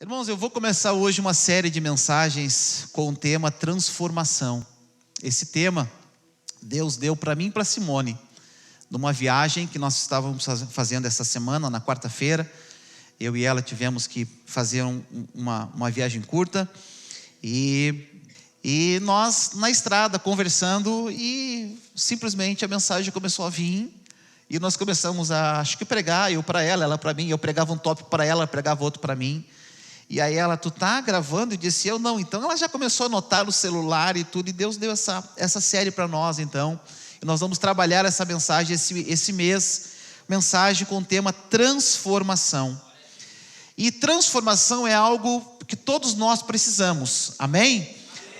Irmãos, eu vou começar hoje uma série de mensagens com o tema transformação. Esse tema Deus deu para mim e para Simone, numa viagem que nós estávamos fazendo essa semana, na quarta-feira. Eu e ela tivemos que fazer uma viagem curta e nós na estrada conversando e simplesmente a mensagem começou a vir. E nós começamos a, pregar, eu para ela para mim. Eu pregava um tópico para ela pregava outro para mim. E aí ela, tu tá gravando? E disse, eu não. Então ela já começou a anotar no celular e tudo. E Deus deu essa série para nós, então. E nós vamos trabalhar essa mensagem esse mês. Mensagem com o tema transformação. E transformação é algo que todos nós precisamos. Amém?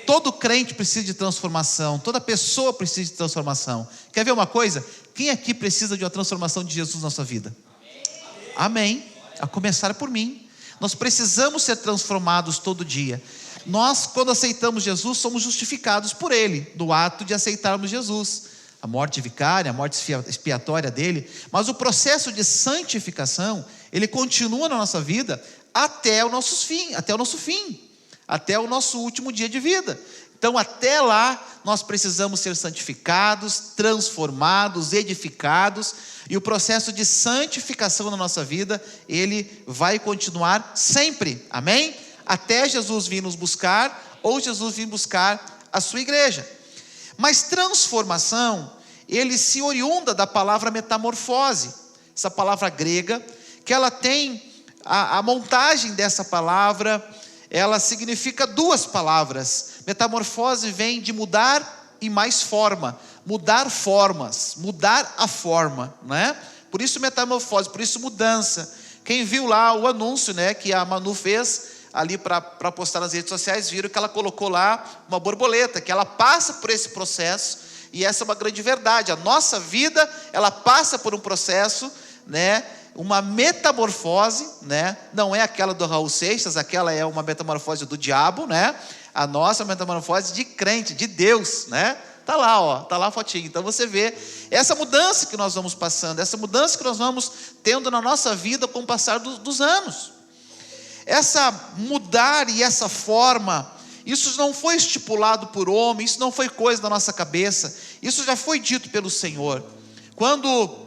Todo crente precisa de transformação. Toda pessoa precisa de transformação. Quer ver uma coisa? Quem aqui precisa de uma transformação de Jesus na sua vida? Amém. A começar por mim. Nós precisamos ser transformados todo dia. Nós, quando aceitamos Jesus, somos justificados por Ele, no ato de aceitarmos Jesus. A morte vicária, a morte expiatória dele. Mas o processo de santificação, ele continua na nossa vida até o nosso fim, até o nosso último dia de vida. Então, até lá, nós precisamos ser santificados, transformados, edificados. E o processo de santificação na nossa vida, ele vai continuar sempre. Amém? Até Jesus vir nos buscar, ou Jesus vir buscar a sua igreja. Mas transformação, ele se oriunda da palavra metamorfose. Essa palavra grega, que ela tem a montagem dessa palavra, ela significa duas palavras. Metamorfose vem de mudar e mais forma. Mudar formas, mudar a forma, né? Por isso metamorfose, por isso mudança. Quem viu lá o anúncio, né, que a Manu fez ali para postar nas redes sociais, viram que ela colocou lá uma borboleta, que ela passa por esse processo, e essa é uma grande verdade. A nossa vida, ela passa por um processo, né? Uma metamorfose, né? Não é aquela do Raul Seixas, aquela é uma metamorfose do diabo, né? A nossa metamorfose de crente, de Deus, né? Tá lá, ó, tá lá a fotinho. Então você vê essa mudança que nós vamos passando, essa mudança que nós vamos tendo na nossa vida com o passar dos anos. Essa mudar e essa forma, isso não foi estipulado por homem, isso não foi coisa da nossa cabeça, isso já foi dito pelo Senhor. Quando o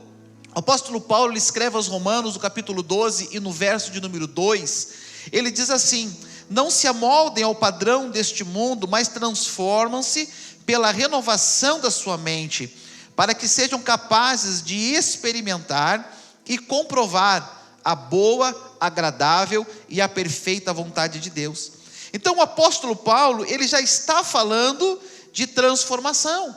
apóstolo Paulo escreve aos Romanos, no capítulo 12 e no verso de número 2, ele diz assim: não se amoldem ao padrão deste mundo, mas transformam-se pela renovação da sua mente, para que sejam capazes de experimentar e comprovar a boa, agradável e a perfeita vontade de Deus. Então o apóstolo Paulo, ele já está falando de transformação.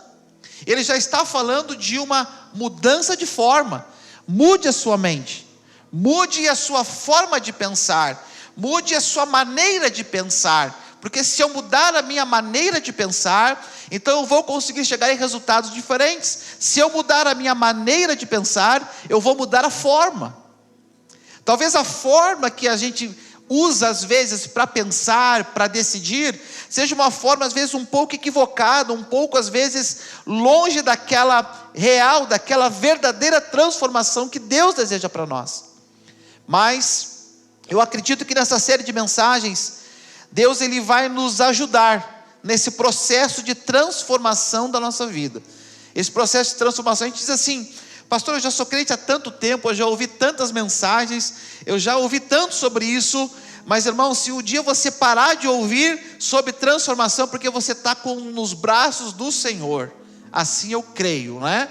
Ele já está falando de uma mudança de forma. Mude a sua mente, mude a sua forma de pensar, mude a sua maneira de pensar, porque se eu mudar a minha maneira de pensar, então eu vou conseguir chegar em resultados diferentes. Se eu mudar a minha maneira de pensar, eu vou mudar a forma. Talvez a forma que a gente usa às vezes para pensar, para decidir, seja uma forma às vezes um pouco equivocada, um pouco às vezes longe daquela real, daquela verdadeira transformação que Deus deseja para nós. Mas eu acredito que nessa série de mensagens, Deus ele vai nos ajudar nesse processo de transformação da nossa vida. Esse processo de transformação, a gente diz assim: pastor, eu já sou crente há tanto tempo, eu já ouvi tantas mensagens, eu já ouvi tanto sobre isso. Mas irmão, se um dia você parar de ouvir sobre transformação, porque você está nos braços do Senhor, assim eu creio, né?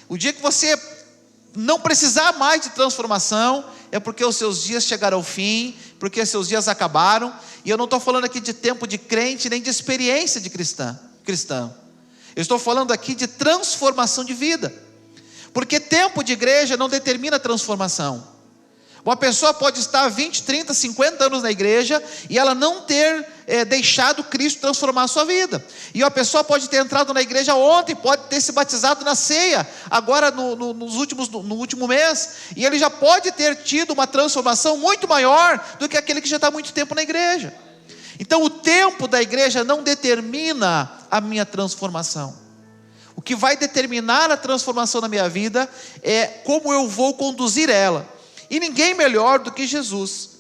O dia que você não precisar mais de transformação, é porque os seus dias chegaram ao fim, porque os seus dias acabaram. E eu não estou falando aqui de tempo de crente, nem de experiência de cristão. Eu estou falando aqui de transformação de vida. Porque tempo de igreja não determina transformação. Uma pessoa pode estar 20, 30, 50 anos na igreja e ela não ter deixado Cristo transformar a sua vida. E uma pessoa pode ter entrado na igreja ontem, pode ter se batizado na ceia, agora no último mês, e ele já pode ter tido uma transformação muito maior do que aquele que já está há muito tempo na igreja. Então o tempo da igreja não determina a minha transformação. O que vai determinar a transformação na minha vida é como eu vou conduzir ela. E ninguém melhor do que Jesus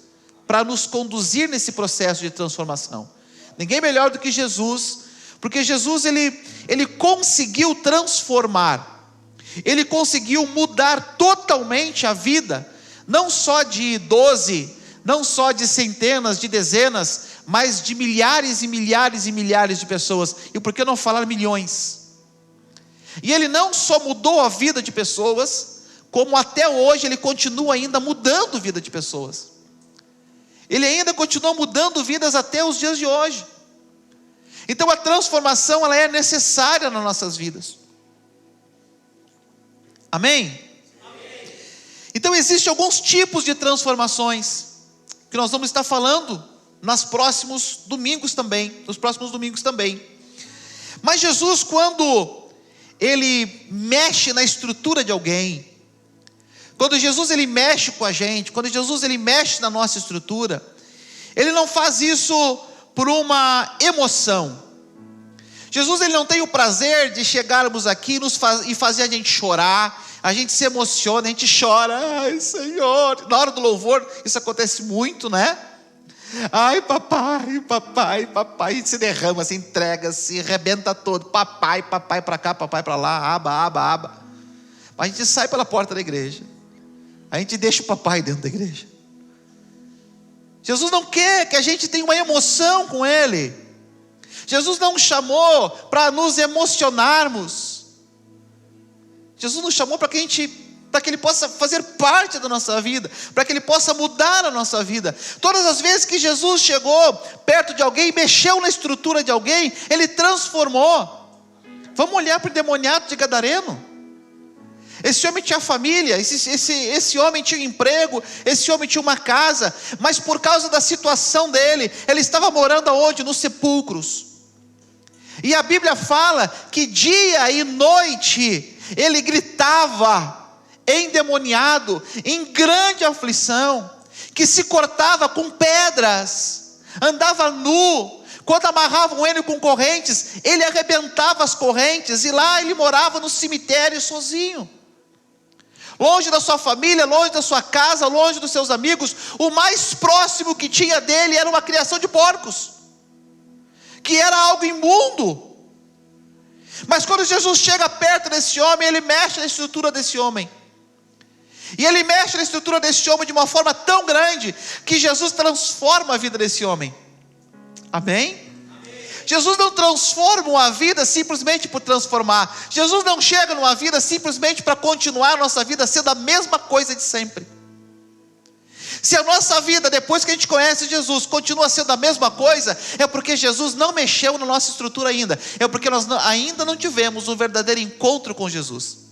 para nos conduzir nesse processo de transformação. Ninguém melhor do que Jesus, porque Jesus ele conseguiu transformar, ele conseguiu mudar totalmente a vida, não só de 12, não só de centenas, de dezenas, mas de milhares e milhares e milhares de pessoas, e por que não falar milhões? E ele não só mudou a vida de pessoas, como até hoje ele continua ainda mudando a vida de pessoas. Ele ainda continua mudando vidas até os dias de hoje. Então a transformação, ela é necessária nas nossas vidas. Amém? Amém. Então existem alguns tipos de transformações, que nós vamos estar falando nos próximos domingos também. Mas Jesus, quando ele mexe na estrutura de alguém, quando Jesus ele mexe com a gente, quando Jesus ele mexe na nossa estrutura, ele não faz isso por uma emoção. Jesus ele não tem o prazer de chegarmos aqui e fazer a gente chorar, a gente se emociona, a gente chora, ai Senhor, na hora do louvor isso acontece muito, né? Ai papai, papai, papai, a gente se derrama, se entrega, se arrebenta todo, papai, papai para cá, papai para lá, aba, aba, aba. A gente sai pela porta da igreja, a gente deixa o papai dentro da igreja. Jesus não quer que a gente tenha uma emoção com Ele. Jesus não chamou para nos emocionarmos. Jesus nos chamou para que Ele possa fazer parte da nossa vida, para que Ele possa mudar a nossa vida. Todas as vezes que Jesus chegou perto de alguém, mexeu na estrutura de alguém, Ele transformou. Vamos olhar para o endemoniado de Gadareno. Esse homem tinha família, esse homem tinha emprego, esse homem tinha uma casa, mas por causa da situação dele, ele estava morando aonde? Nos sepulcros. E a Bíblia fala que dia e noite ele gritava, endemoniado, em grande aflição, que se cortava com pedras, andava nu. Quando amarravam ele com correntes, ele arrebentava as correntes, e lá ele morava no cemitério sozinho, longe da sua família, longe da sua casa, longe dos seus amigos. O mais próximo que tinha dele era uma criação de porcos, que era algo imundo. Mas quando Jesus chega perto desse homem, ele mexe na estrutura desse homem. E ele mexe na estrutura desse homem de uma forma tão grande, que Jesus transforma a vida desse homem. Amém? Jesus não transforma uma vida simplesmente por transformar. Jesus não chega numa vida simplesmente para continuar a nossa vida sendo a mesma coisa de sempre. Se a nossa vida, depois que a gente conhece Jesus, continua sendo a mesma coisa, é porque Jesus não mexeu na nossa estrutura ainda. É porque nós ainda não tivemos um verdadeiro encontro com Jesus.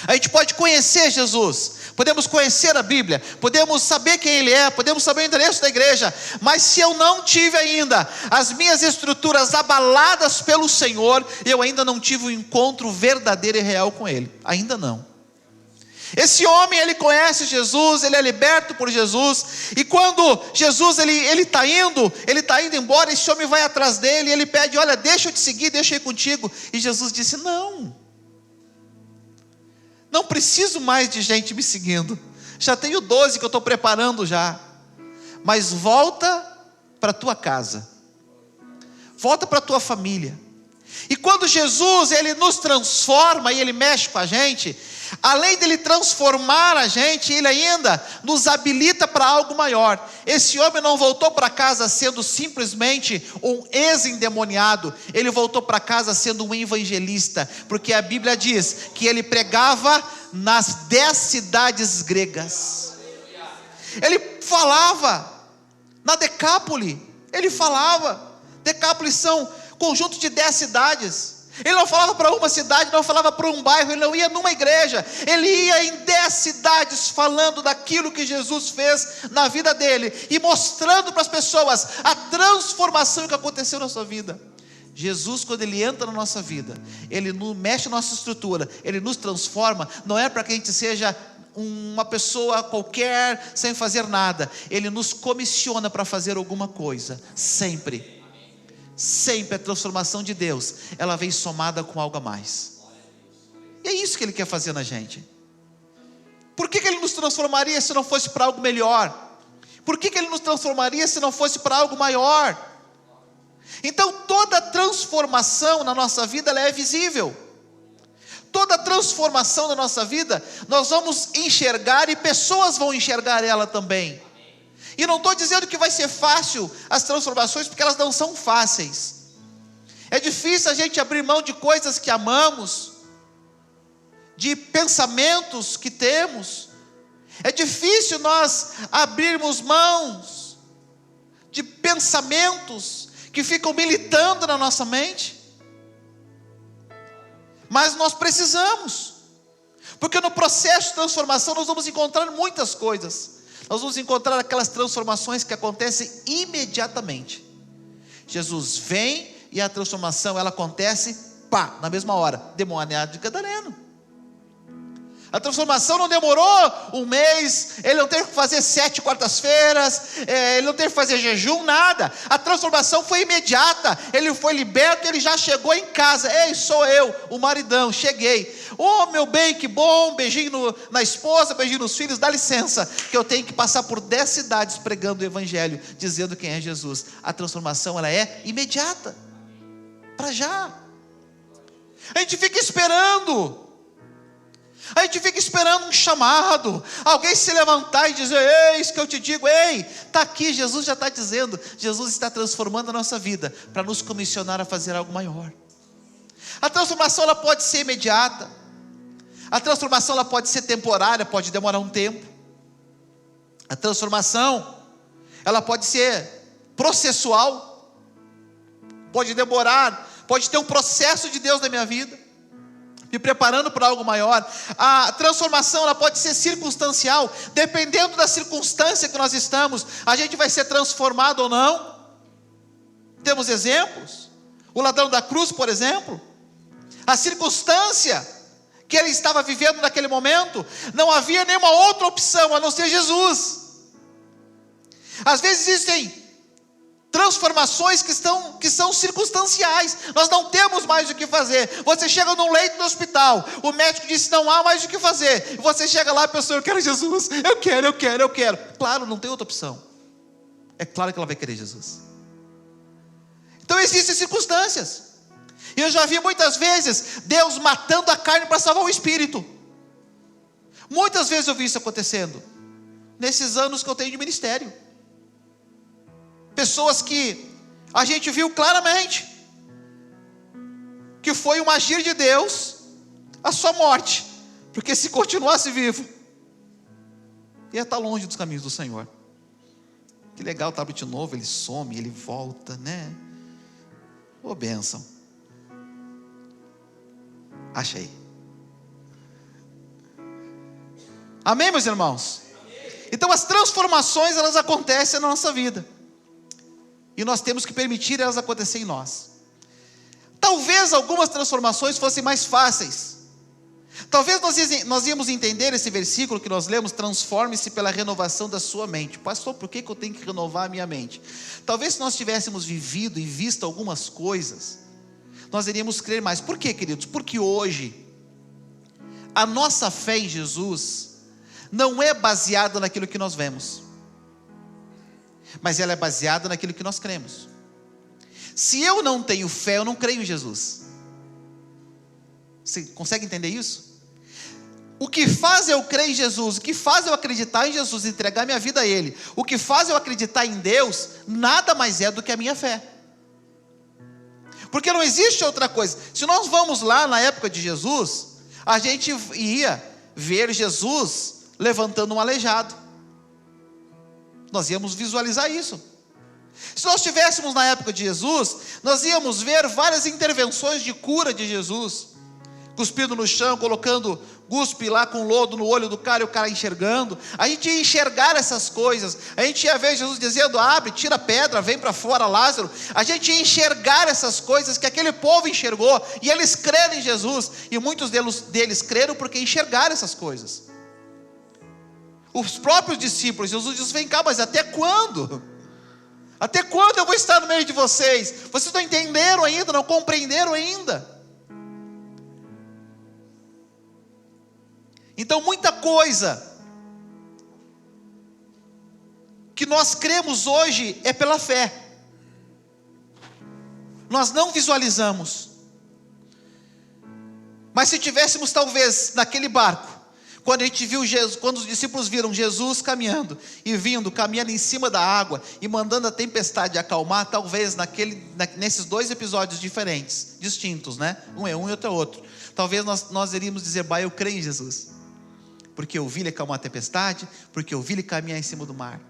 A gente pode conhecer Jesus, podemos conhecer a Bíblia, podemos saber quem Ele é, podemos saber o endereço da igreja, mas se eu não tive ainda as minhas estruturas abaladas pelo Senhor, eu ainda não tive um encontro verdadeiro e real com Ele, ainda não. Esse homem, ele conhece Jesus, ele é liberto por Jesus, e quando Jesus ele está indo embora, esse homem vai atrás dele, e ele pede, olha, deixa eu te seguir, deixa eu ir contigo, e Jesus disse, não preciso mais de gente me seguindo, já tenho 12 que eu estou preparando já, mas volta para a tua casa, volta para a tua família. E quando Jesus ele nos transforma e ele mexe com a gente, além dele transformar a gente, ele ainda nos habilita para algo maior. Esse homem não voltou para casa sendo simplesmente um ex-endemoniado, ele voltou para casa sendo um evangelista, porque a Bíblia diz que ele pregava nas 10 cidades gregas. Ele falava na Decápole, Decápole são conjunto de 10 cidades. Ele não falava para uma cidade, não falava para um bairro, ele não ia numa igreja, ele ia em 10 cidades falando daquilo que Jesus fez na vida dele, e mostrando para as pessoas a transformação que aconteceu na sua vida. Jesus, quando Ele entra na nossa vida, Ele mexe na nossa estrutura, Ele nos transforma, não é para que a gente seja uma pessoa qualquer, sem fazer nada. Ele nos comissiona para fazer alguma coisa, sempre a transformação de Deus, ela vem somada com algo a mais, e é isso que Ele quer fazer na gente. Por que Ele nos transformaria se não fosse para algo melhor? Por que Ele nos transformaria se não fosse para algo maior? Então toda transformação na nossa vida, ela é visível. Toda transformação na nossa vida, nós vamos enxergar e pessoas vão enxergar ela também. E não estou dizendo que vai ser fácil as transformações, porque elas não são fáceis. É difícil a gente abrir mão de coisas que amamos, de pensamentos que temos. É difícil nós abrirmos mãos de pensamentos que ficam militando na nossa mente. Mas nós precisamos, porque no processo de transformação nós vamos encontrar muitas coisas. Nós vamos encontrar aquelas transformações que acontecem imediatamente. Jesus vem e a transformação ela acontece, na mesma hora. Demoniado de Gadareno. A transformação não demorou um mês, ele não teve que fazer 7 quartas-feiras, ele não teve que fazer jejum, nada. A transformação foi imediata, ele foi liberto, ele já chegou em casa. Ei, sou eu, o maridão, cheguei. Oh, meu bem, que bom, beijinho na esposa, beijinho nos filhos, dá licença, que eu tenho que passar por 10 cidades pregando o evangelho, dizendo quem é Jesus. A transformação ela é imediata, para já. A gente fica esperando um chamado, alguém se levantar e dizer: eis que eu te digo, ei, está aqui, Jesus já está dizendo. Jesus está transformando a nossa vida, para nos comissionar a fazer algo maior. A transformação ela pode ser imediata, a transformação ela pode ser temporária, pode demorar um tempo. A transformação ela pode ser processual, pode demorar, pode ter um processo de Deus na minha vida, me preparando para algo maior. A transformação ela pode ser circunstancial, dependendo da circunstância que nós estamos, a gente vai ser transformado ou não. Temos exemplos. O ladrão da cruz, por exemplo, a circunstância que ele estava vivendo naquele momento, não havia nenhuma outra opção a não ser Jesus. Às vezes existem transformações que são circunstanciais, nós não temos mais o que fazer. Você chega num leito do hospital, o médico disse: não há mais o que fazer, e você chega lá e pensa: eu quero Jesus, eu quero. Claro, não tem outra opção, é claro que ela vai querer Jesus. Então existem circunstâncias, e eu já vi muitas vezes Deus matando a carne para salvar o espírito. Muitas vezes eu vi isso acontecendo, nesses anos que eu tenho de ministério. Pessoas que a gente viu claramente que foi um agir de Deus a sua morte, porque se continuasse vivo, ia estar longe dos caminhos do Senhor. Que legal, tablet novo, ele some, ele volta, né? Ô bênção. Achei. Amém, meus irmãos? Então as transformações elas acontecem na nossa vida, e nós temos que permitir elas acontecer em nós. Talvez algumas transformações fossem mais fáceis. Talvez nós íamos entender esse versículo que nós lemos: transforme-se pela renovação da sua mente. Pastor, por que eu tenho que renovar a minha mente? Talvez se nós tivéssemos vivido e visto algumas coisas, nós iríamos crer mais. Por quê, queridos? Porque hoje a nossa fé em Jesus não é baseada naquilo que nós vemos, mas ela é baseada naquilo que nós cremos. Se eu não tenho fé, eu não creio em Jesus. Você consegue entender isso? O que faz eu crer em Jesus, o que faz eu acreditar em Jesus, entregar minha vida a Ele, o que faz eu acreditar em Deus, nada mais é do que a minha fé. Porque não existe outra coisa. Se nós vamos lá na época de Jesus, a gente ia ver Jesus levantando um aleijado. Nós íamos visualizar isso. Se nós estivéssemos na época de Jesus, nós íamos ver várias intervenções de cura de Jesus, cuspindo no chão, colocando guspe lá com lodo no olho do cara e o cara enxergando. A gente ia enxergar essas coisas, a gente ia ver Jesus dizendo: abre, tira a pedra, vem para fora Lázaro. A gente ia enxergar essas coisas que aquele povo enxergou, e eles creram em Jesus, e muitos deles creram porque enxergaram essas coisas. Os próprios discípulos, Jesus diz: vem cá, mas até quando? Até quando eu vou estar no meio de vocês? Vocês não entenderam ainda, não compreenderam ainda. Então muita coisa que nós cremos hoje é pela fé. Nós não visualizamos. Mas se tivéssemos talvez naquele barco, quando a gente viu Jesus, quando os discípulos viram Jesus caminhando caminhando em cima da água e mandando a tempestade acalmar, talvez nesses dois episódios diferentes, distintos, né? Um é um e outro é outro. Talvez nós iríamos dizer, eu creio em Jesus, porque eu vi ele acalmar a tempestade, porque eu vi ele caminhar em cima do mar.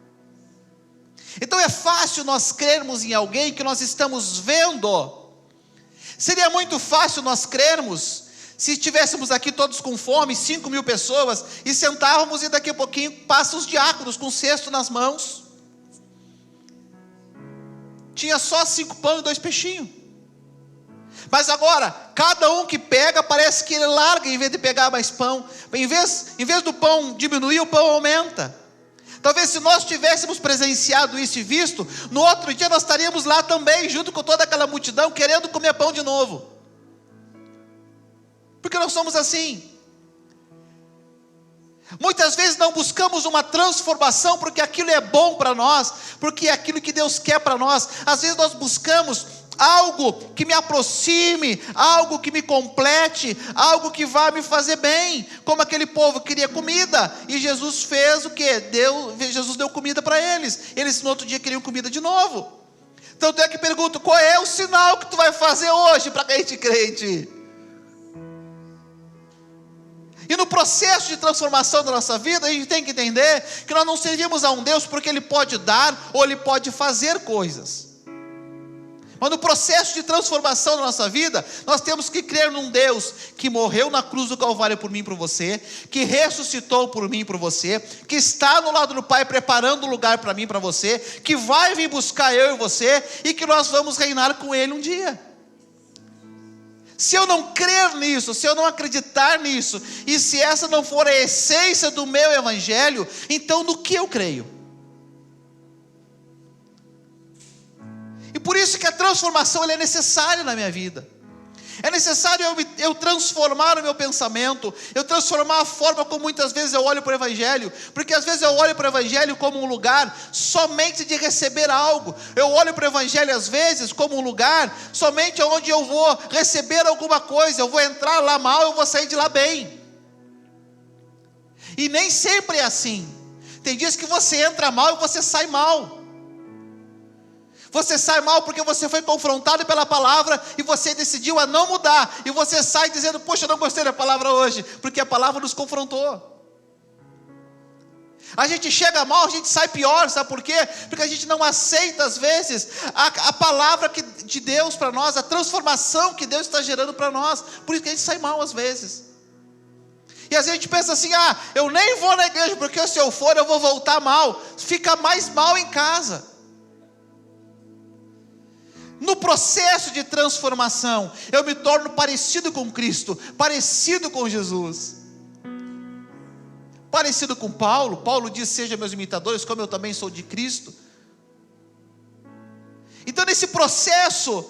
Então é fácil nós crermos em alguém que nós estamos vendo. Seria muito fácil nós crermos se estivéssemos aqui todos com fome, 5.000 pessoas, e sentávamos e daqui a pouquinho passam os diáconos com cesto nas mãos. Tinha só 5 pães e 2 peixinhos. Mas agora, cada um que pega, parece que ele larga em vez de pegar mais pão. Em vez do pão diminuir, o pão aumenta. Talvez se nós tivéssemos presenciado isso e visto, no outro dia nós estaríamos lá também, junto com toda aquela multidão, querendo comer pão de novo. Porque nós somos assim. Muitas vezes não buscamos uma transformação porque aquilo é bom para nós, porque é aquilo que Deus quer para nós. Às vezes nós buscamos algo que me aproxime, algo que me complete, algo que vá me fazer bem, como aquele povo queria comida, e Jesus fez o quê? Jesus deu comida para eles. Eles no outro dia queriam comida de novo. Então eu que pergunto, qual é o sinal que tu vai fazer hoje para quem te crente? E no processo de transformação da nossa vida, a gente tem que entender que nós não servimos a um Deus porque Ele pode dar ou Ele pode fazer coisas. Mas no processo de transformação da nossa vida, nós temos que crer num Deus que morreu na cruz do Calvário por mim e por você, que ressuscitou por mim e por você, que está no lado do Pai preparando um lugar para mim e para você, que vai vir buscar eu e você, e que nós vamos reinar com Ele um dia. Se eu não crer nisso, se eu não acreditar nisso, e se essa não for a essência do meu evangelho, então no que eu creio? E por isso que a transformação ela é necessária na minha vida. É necessário eu transformar o meu pensamento, eu transformar a forma como muitas vezes eu olho para o Evangelho, porque às vezes eu olho para o Evangelho como um lugar somente de receber algo. Eu olho para o Evangelho às vezes como um lugar somente onde eu vou receber alguma coisa, eu vou entrar lá mal, eu vou sair de lá bem. E nem sempre é assim. Tem dias que você entra mal e você sai mal. Você sai mal porque você foi confrontado pela palavra e você decidiu a não mudar. E você sai dizendo, poxa, eu não gostei da palavra hoje, porque a palavra nos confrontou. A gente chega mal, a gente sai pior, sabe por quê? Porque a gente não aceita às vezes a palavra de Deus para nós, a transformação que Deus está gerando para nós. Por isso que a gente sai mal às vezes. E às vezes a gente pensa assim, eu nem vou na igreja, porque se eu for eu vou voltar mal. Fica mais mal em casa. No processo de transformação, eu me torno parecido com Cristo, parecido com Jesus, parecido com Paulo. Paulo diz, seja meus imitadores, como eu também sou de Cristo. Então nesse processo,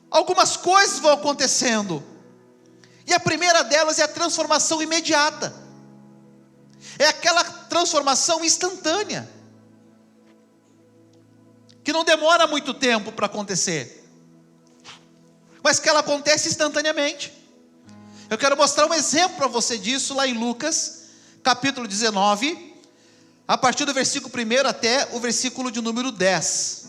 algumas coisas vão acontecendo, e a primeira delas é a transformação imediata, é aquela transformação instantânea, que não demora muito tempo para acontecer, mas que ela acontece instantaneamente. Eu quero mostrar um exemplo para você disso lá em Lucas, capítulo 19, a partir do versículo 1 até o versículo de número 10.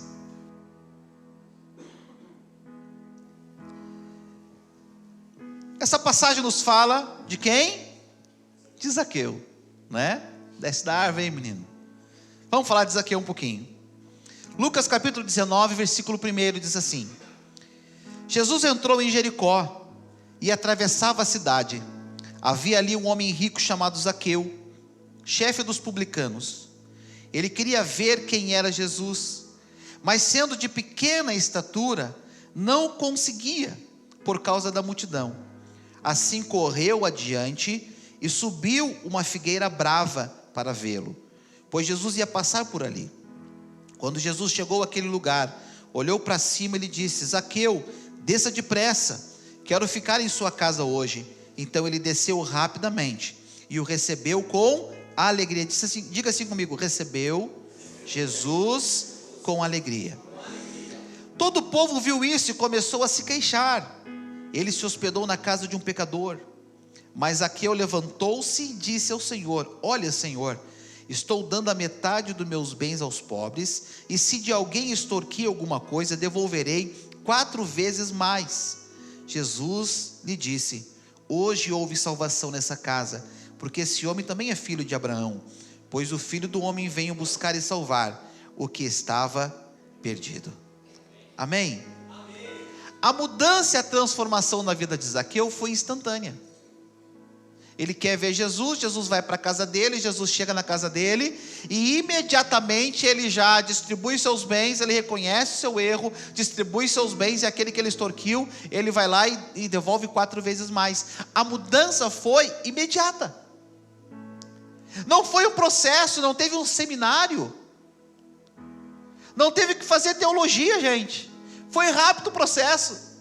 Essa passagem nos fala de quem? De Zaqueu, né? Desce da árvore, hein, menino? Vamos falar de Zaqueu um pouquinho. Lucas capítulo 19, versículo 1 diz assim: Jesus entrou em Jericó e atravessava a cidade. Havia ali um homem rico chamado Zaqueu, chefe dos publicanos. Ele queria ver quem era Jesus, mas sendo de pequena estatura, não conseguia, por causa da multidão. Assim correu adiante e subiu uma figueira brava para vê-lo, pois Jesus ia passar por ali. Quando Jesus chegou àquele lugar, olhou para cima e lhe disse: Zaqueu, desça depressa, quero ficar em sua casa hoje. Então ele desceu rapidamente e o recebeu com alegria. Diga assim comigo: recebeu Jesus com alegria. Todo o povo viu isso e começou a se queixar. Ele se hospedou na casa de um pecador. Mas Zaqueu levantou-se e disse ao Senhor: olha, Senhor, estou dando a metade dos meus bens aos pobres, e se de alguém extorquir alguma coisa, devolverei 4 vezes mais. Jesus lhe disse: hoje houve salvação nessa casa, porque esse homem também é filho de Abraão, pois o Filho do Homem veio buscar e salvar o que estava perdido. Amém? A mudança e a transformação na vida de Zaqueu foi instantânea. Ele quer ver Jesus, Jesus vai para a casa dele, Jesus chega na casa dele, e imediatamente ele já distribui seus bens, ele reconhece o seu erro, distribui seus bens, e aquele que ele extorquiu, ele vai lá e devolve 4 vezes mais. A mudança foi imediata. Não foi um processo, não teve um seminário, não teve que fazer teologia, gente. Foi rápido o processo.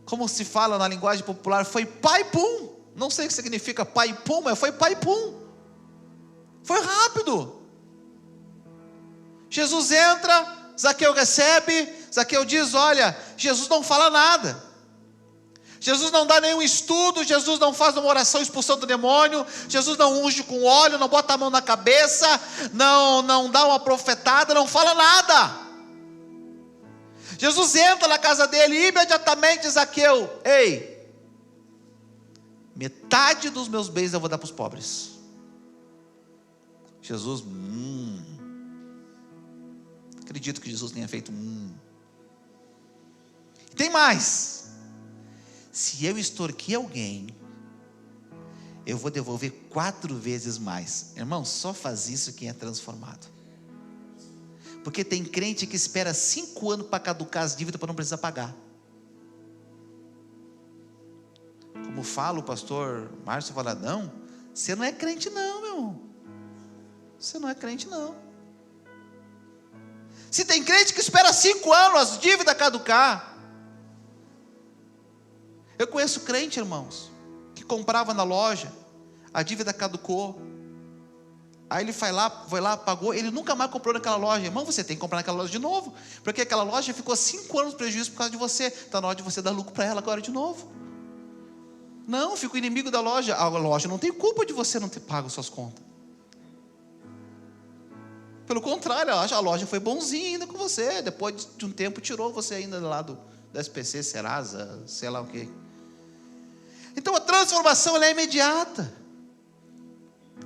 Como se fala na linguagem popular, foi pai-pum. Não sei o que significa pai-pum, mas foi pai-pum. Foi rápido. Jesus entra, Zaqueu recebe, Zaqueu diz: olha, Jesus não fala nada. Jesus não dá nenhum estudo, Jesus não faz uma oração expulsando o demônio, Jesus não unge com óleo, não bota a mão na cabeça, não dá uma profetada, não fala nada. Jesus entra na casa dele e imediatamente Zaqueu: ei, metade dos meus bens eu vou dar para os pobres. Jesus, acredito que Jesus tenha feito Tem mais. Se eu extorquir alguém, eu vou devolver 4 vezes mais. Irmão, só faz isso quem é transformado. Porque tem crente que espera 5 anos para caducar as dívidas para não precisar pagar. Como fala o pastor Márcio Valadão, você não é crente não, meu irmão. Você não é crente não. Se tem crente que espera 5 anos as dívidas caducar. Eu conheço crente, irmãos, que comprava na loja, a dívida caducou. Aí ele foi lá, pagou, ele nunca mais comprou naquela loja. Irmão, você tem que comprar naquela loja de novo, porque aquela loja ficou 5 anos de prejuízo por causa de você. Está na hora de você dar lucro para ela agora de novo. Não, fica o inimigo da loja. A loja não tem culpa de você não ter pago suas contas. Pelo contrário, a loja foi bonzinha ainda com você. Depois de um tempo tirou você ainda lá do SPC, Serasa, sei lá o que. Então a transformação ela é imediata.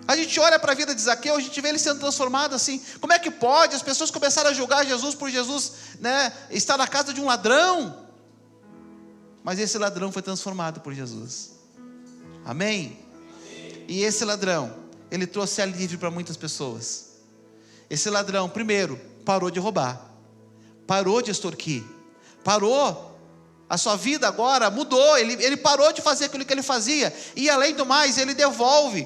A gente olha para a vida de Zaqueu, a gente vê ele sendo transformado assim. Como é que pode? As pessoas começaram a julgar Jesus por Jesus, estar na casa de um ladrão. Mas esse ladrão foi transformado por Jesus. Amém? E esse ladrão, ele trouxe alívio para muitas pessoas. Esse ladrão, primeiro, parou de roubar, parou de extorquir, parou. A sua vida agora mudou, ele parou de fazer aquilo que ele fazia. E além do mais, ele devolve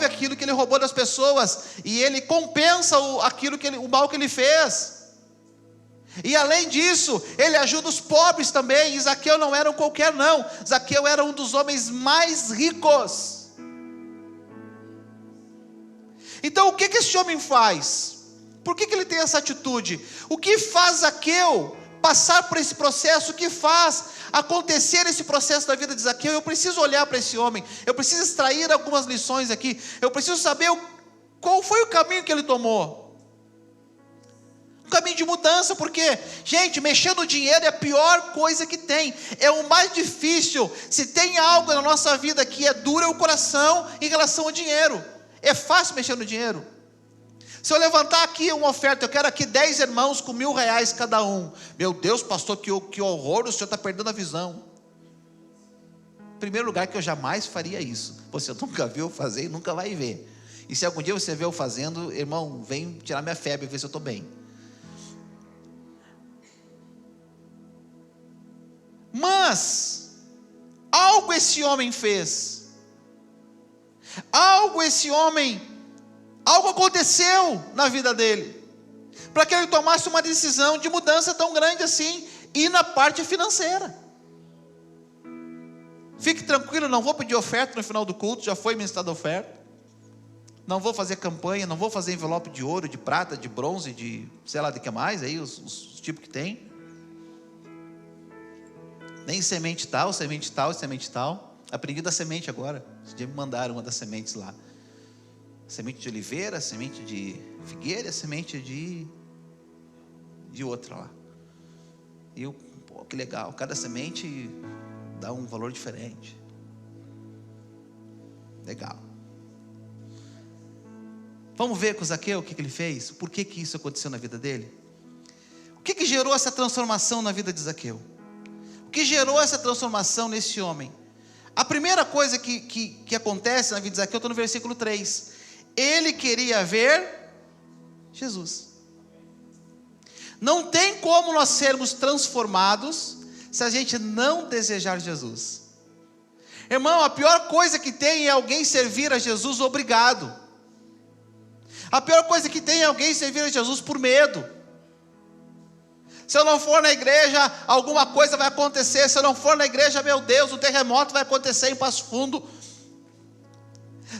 aquilo que ele roubou das pessoas. E ele compensa o mal que ele fez. E além disso, ele ajuda os pobres também. E Zaqueu não era um qualquer não. Zaqueu era um dos homens mais ricos. Então o que esse homem faz? Por que ele tem essa atitude? O que faz Zaqueu passar por esse processo? O que faz acontecer esse processo da vida de Zaqueu? Eu preciso olhar para esse homem, eu preciso extrair algumas lições aqui, eu preciso saber qual foi o caminho que ele tomou. Um caminho de mudança, porque, gente, mexer no dinheiro é a pior coisa que tem, é o mais difícil. Se tem algo na nossa vida que é duro, é o coração em relação ao dinheiro. É fácil mexer no dinheiro. Se eu levantar aqui uma oferta, eu quero aqui 10 irmãos com R$1.000 cada um. Meu Deus, pastor, que horror, o senhor está perdendo a visão. Em primeiro lugar, que eu jamais faria isso. Você nunca viu eu fazer e nunca vai ver. E se algum dia você vê eu fazendo, irmão, vem tirar minha febre e ver se eu estou bem. Mas algo esse homem fez. Algo aconteceu na vida dele, para que ele tomasse uma decisão de mudança tão grande assim, e na parte financeira. Fique tranquilo, não vou pedir oferta no final do culto, já foi ministrada a oferta. não vou fazer campanha, não vou fazer envelope de ouro, de prata, de bronze, de sei lá de que mais, aí os tipos que tem. Nem semente tal, semente tal, semente tal. Aprendi da semente agora. Esse dia me mandaram uma das sementes lá. Semente de oliveira, semente de figueira, semente de outra lá. E eu, pô, que legal. Cada semente dá um valor diferente. Legal. Vamos ver com o Zaqueu o que ele fez? Por que isso aconteceu na vida dele? O que gerou essa transformação na vida de Zaqueu? O que gerou essa transformação nesse homem? A primeira coisa que acontece na vida de Zaqueu está no versículo 3. Ele queria ver Jesus. Não tem como nós sermos transformados se a gente não desejar Jesus. Irmão, a pior coisa que tem é alguém servir a Jesus obrigado. A pior coisa que tem é alguém servir a Jesus por medo. Se eu não for na igreja, alguma coisa vai acontecer. Se eu não for na igreja, meu Deus, um terremoto vai acontecer em Passo Fundo.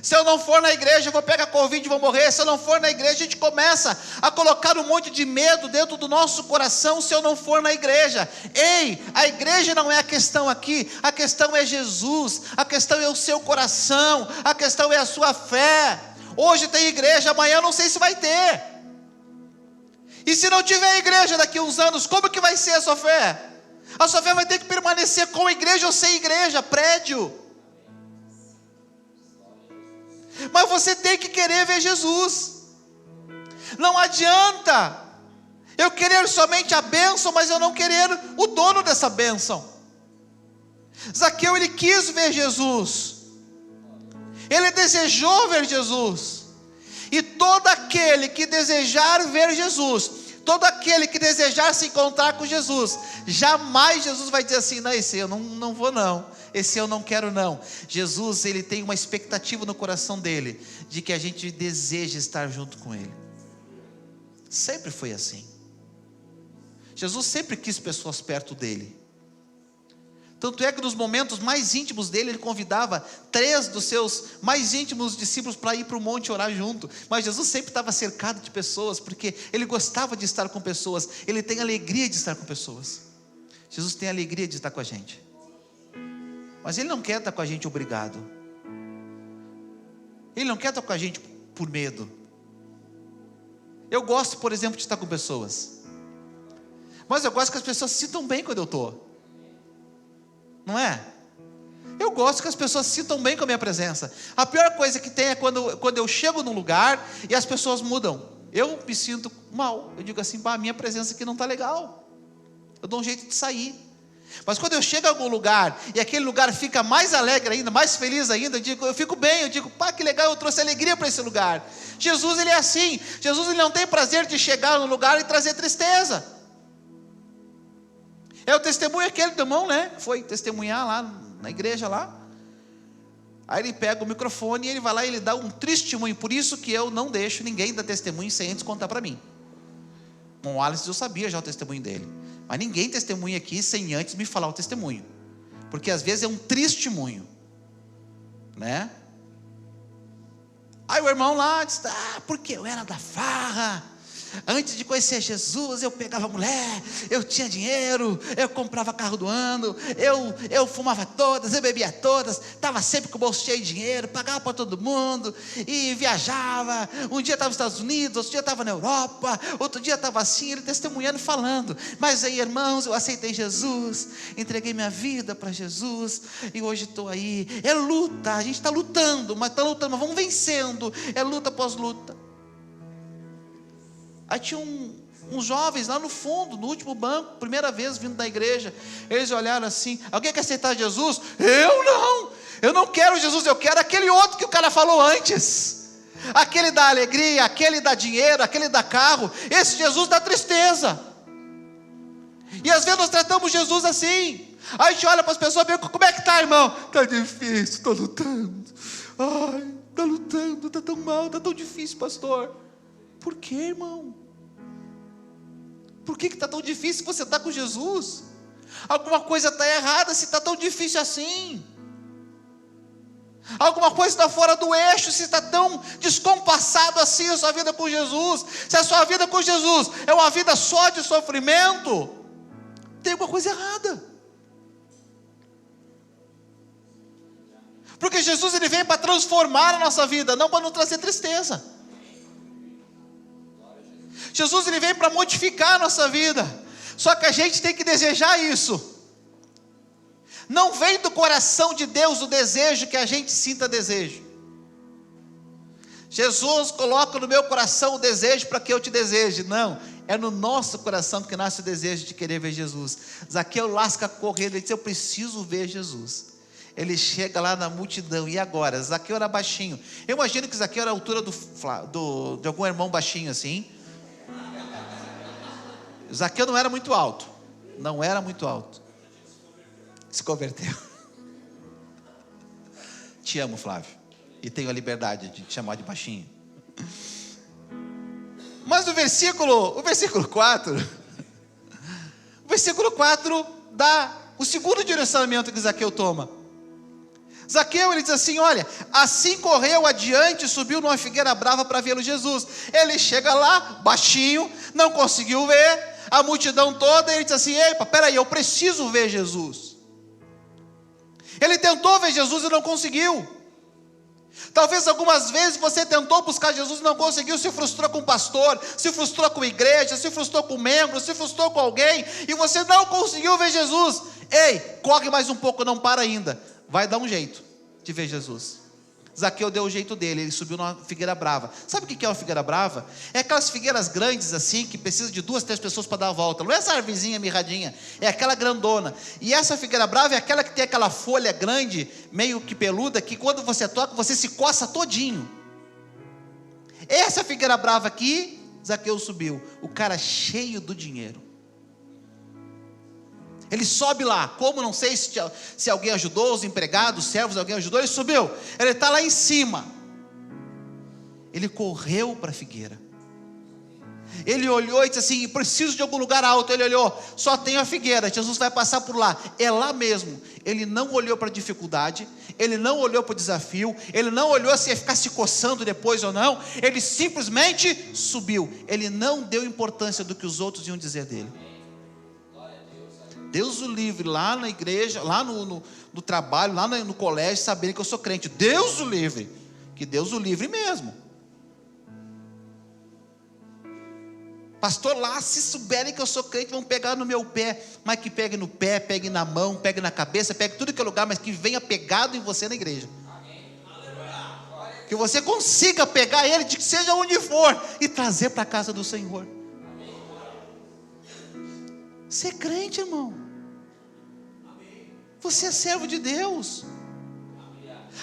Se eu não for na igreja, eu vou pegar Covid e vou morrer. Se eu não for na igreja, a gente começa a colocar um monte de medo dentro do nosso coração se eu não for na igreja. Ei, a igreja não é a questão aqui. A questão é Jesus. A questão é o seu coração. A questão é a sua fé. Hoje tem igreja, amanhã eu não sei se vai ter. E se não tiver igreja daqui a uns anos, como que vai ser a sua fé? A sua fé vai ter que permanecer com igreja ou sem igreja, prédio. Mas você tem que querer ver Jesus. Não adianta eu querer somente a bênção, mas eu não querer o dono dessa bênção. Zaqueu, ele quis ver Jesus. Ele desejou ver Jesus. E todo aquele que desejar ver Jesus, todo aquele que desejar se encontrar com Jesus, jamais Jesus vai dizer assim: não, esse eu não vou não, esse eu não quero não. Jesus, ele tem uma expectativa no coração dele, de que a gente deseja estar junto com ele. Sempre foi assim. Jesus sempre quis pessoas perto dele. Tanto é que nos momentos mais íntimos dele, ele convidava 3 dos seus mais íntimos discípulos para ir para o monte orar junto. Mas Jesus sempre estava cercado de pessoas, porque ele gostava de estar com pessoas. Ele tem alegria de estar com pessoas. Jesus tem alegria de estar com a gente. Mas ele não quer estar com a gente obrigado. Ele não quer estar com a gente por medo. Eu gosto, por exemplo, de estar com pessoas. Mas eu gosto que as pessoas se sintam bem quando eu estou. Não é? Eu gosto que as pessoas se sintam bem com a minha presença. A pior coisa que tem é quando eu chego num lugar e as pessoas mudam. Eu me sinto mal. Eu digo assim: a minha presença aqui não está legal. Eu dou um jeito de sair. Mas quando eu chego a algum lugar e aquele lugar fica mais alegre ainda, mais feliz ainda, eu fico bem. Eu digo: que legal, eu trouxe alegria para esse lugar. Jesus, ele é assim. Jesus, ele não tem prazer de chegar no lugar e trazer tristeza. É o testemunho aquele do irmão, né? Foi testemunhar lá na igreja lá. Aí ele pega o microfone e ele vai lá e ele dá um testemunho. Por isso que eu não deixo ninguém dar testemunho sem antes contar para mim. O Alisson, eu sabia já o testemunho dele. Mas ninguém testemunha aqui sem antes me falar o testemunho. Porque às vezes é um testemunho, né? Aí o irmão lá disse: porque eu era da farra. Antes de conhecer Jesus, eu pegava mulher, eu tinha dinheiro, eu comprava carro do ano, eu fumava todas, eu bebia todas, estava sempre com o bolso cheio de dinheiro, pagava para todo mundo, e viajava. Um dia estava nos Estados Unidos, outro dia estava na Europa, outro dia estava assim, ele testemunhando e falando. Mas aí, irmãos, eu aceitei Jesus, entreguei minha vida para Jesus, e hoje estou aí. É luta, a gente está lutando, mas vamos vencendo, é luta após luta. Aí tinha uns jovens lá no fundo, no último banco, primeira vez vindo da igreja. Eles olharam assim: alguém quer aceitar Jesus? Eu não quero Jesus, eu quero aquele outro que o cara falou antes. Aquele dá alegria, aquele dá dinheiro, aquele dá carro. Esse Jesus dá tristeza. E às vezes nós tratamos Jesus assim. Aí a gente olha para as pessoas e pergunta: como é que está, irmão? Está difícil, estou lutando. Ai, está lutando, está tão mal, está tão difícil, pastor. Por que, irmão? Por que está tão difícil se você está com Jesus? Alguma coisa está errada se está tão difícil assim. Alguma coisa está fora do eixo, se está tão descompassado assim a sua vida com Jesus. Se a sua vida com Jesus é uma vida só de sofrimento, tem alguma coisa errada. Porque Jesus ele vem para transformar a nossa vida, não para nos trazer tristeza. Jesus ele vem para modificar a nossa vida. Só que a gente tem que desejar isso. Não vem do coração de Deus o desejo que a gente sinta desejo. Jesus coloca no meu coração o desejo para que eu te deseje. Não, é no nosso coração que nasce o desejo de querer ver Jesus. Zaqueu lasca correndo, ele diz: eu preciso ver Jesus. Ele chega lá na multidão, e agora? Zaqueu era baixinho. Eu imagino que Zaqueu era a altura de algum irmão baixinho assim. Zaqueu não era muito alto. Não era muito alto. Se converteu. Te amo, Flávio, e tenho a liberdade de te chamar de baixinho. Mas o versículo 4 dá o segundo direcionamento que Zaqueu toma. Zaqueu ele diz assim: olha, assim correu adiante e subiu numa figueira brava para vê-lo Jesus. Ele chega lá, baixinho, não conseguiu ver a multidão toda, e ele diz assim: epa, peraí, eu preciso ver Jesus. Ele tentou ver Jesus e não conseguiu. Talvez algumas vezes você tentou buscar Jesus e não conseguiu, se frustrou com o pastor, se frustrou com a igreja, se frustrou com membros, se frustrou com alguém, e você não conseguiu ver Jesus. Ei, corre mais um pouco, não para ainda, vai dar um jeito de ver Jesus. Zaqueu deu o jeito dele, ele subiu numa figueira brava. Sabe o que é uma figueira brava? É aquelas figueiras grandes assim, que precisa de 2, 3 pessoas para dar a volta. Não é essa arvezinha mirradinha, é aquela grandona. E essa figueira brava é aquela que tem aquela folha grande, meio que peluda, que quando você toca, você se coça todinho. Essa figueira brava aqui, Zaqueu subiu. O cara cheio do dinheiro. Ele sobe lá, como não sei se alguém ajudou, os empregados, os servos, alguém ajudou, ele subiu, ele está lá em cima, ele correu para a figueira, ele olhou e disse assim: preciso de algum lugar alto. Ele olhou, só tem a figueira, Jesus vai passar por lá, é lá mesmo. Ele não olhou para a dificuldade, ele não olhou para o desafio, ele não olhou se ia ficar se coçando depois ou não, ele simplesmente subiu, ele não deu importância do que os outros iam dizer dele. Deus o livre, lá na igreja, lá no trabalho, lá no colégio, saberem que eu sou crente. Deus o livre, que Deus o livre mesmo. Pastor, lá se souberem que eu sou crente, vão pegar no meu pé. Mas que pegue no pé, pegue na mão, pegue na cabeça, pegue tudo que é lugar, mas que venha pegado em você na igreja. Que você consiga pegar ele, de que seja onde for, e trazer para a casa do Senhor. Você é crente, irmão. Você é servo de Deus.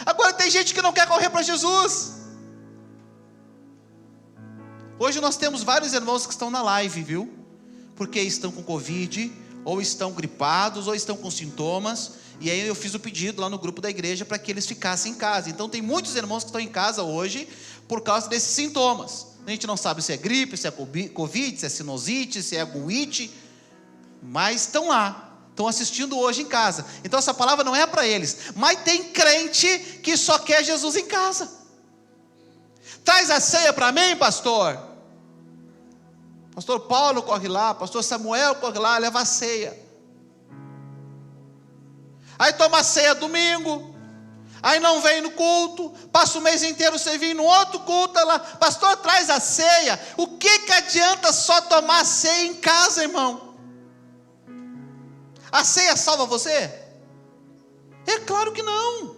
Agora tem gente que não quer correr para Jesus. Hoje nós temos vários irmãos que estão na live, viu? Porque estão com Covid, ou estão gripados, ou estão com sintomas. E aí eu fiz o pedido lá no grupo da igreja para que eles ficassem em casa. Então tem muitos irmãos que estão em casa hoje por causa desses sintomas. A gente não sabe se é gripe, se é Covid, se é sinusite, se é aguite, mas estão lá. Estão assistindo hoje em casa. Então essa palavra não é para eles. Mas tem crente que só quer Jesus em casa. Traz a ceia para mim, pastor. Pastor Paulo corre lá, pastor Samuel corre lá, leva a ceia. Aí toma a ceia domingo. Aí não vem no culto. Passa o mês inteiro sem vir no outro culto. Lá, pastor, traz a ceia. O que adianta só tomar a ceia em casa, irmão? A ceia salva você? É claro que não.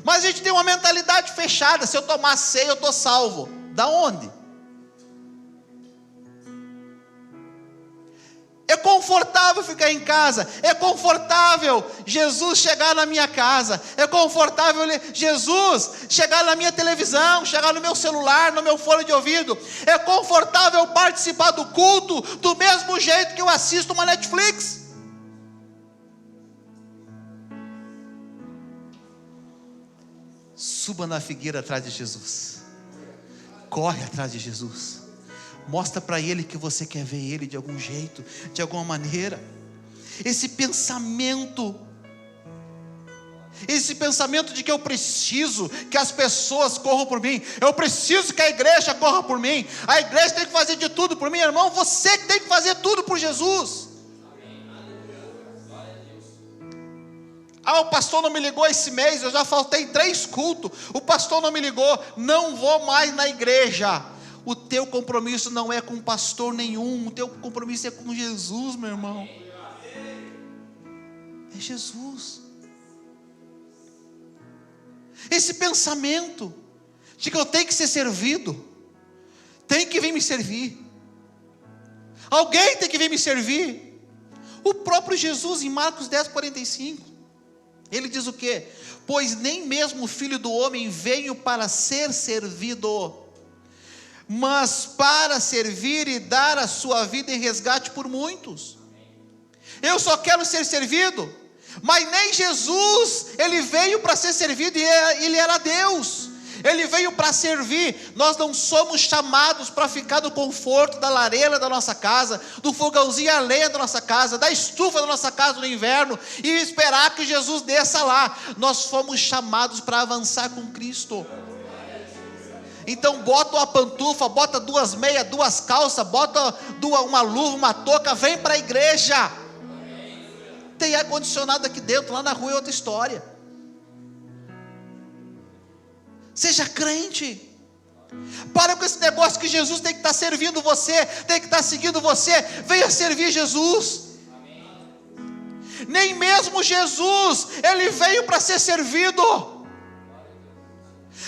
Mas a gente tem uma mentalidade fechada: se eu tomar a ceia eu estou salvo. Da onde? É confortável ficar em casa, é confortável Jesus chegar na minha casa, é confortável Jesus chegar na minha televisão, chegar no meu celular, no meu fone de ouvido, é confortável participar do culto do mesmo jeito que eu assisto uma Netflix. Suba na figueira atrás de Jesus, corre atrás de Jesus. Mostra para ele que você quer ver ele de algum jeito, de alguma maneira. Esse pensamento Esse pensamento de que eu preciso que as pessoas corram por mim, eu preciso que a igreja corra por mim, a igreja tem que fazer de tudo por mim, irmão, você que tem que fazer tudo por Jesus. O pastor não me ligou esse mês, eu já faltei 3 cultos, o pastor não me ligou, não vou mais na igreja. O teu compromisso não é com pastor nenhum, o teu compromisso é com Jesus, meu irmão. É Jesus. Esse pensamento de que eu tenho que ser servido, tem que vir me servir, alguém tem que vir me servir. O próprio Jesus em Marcos 10:45, ele diz o quê? Pois nem mesmo o Filho do Homem veio para ser servido, mas para servir e dar a sua vida em resgate por muitos. Eu só quero ser servido, mas nem Jesus, ele veio para ser servido, e ele era Deus, ele veio para servir. Nós não somos chamados para ficar no conforto da lareira da nossa casa, do fogãozinho a lenha da nossa casa, da estufa da nossa casa no inverno, e esperar que Jesus desça lá. Nós fomos chamados para avançar com Cristo. Então bota uma pantufa, bota 2 meias, 2 calças, bota uma luva, uma touca, vem para a igreja. Tem ar-condicionado aqui dentro, lá na rua é outra história. Seja crente. Para com esse negócio que Jesus tem que estar servindo você, tem que estar seguindo você. Venha servir Jesus. Nem mesmo Jesus, ele veio para ser servido.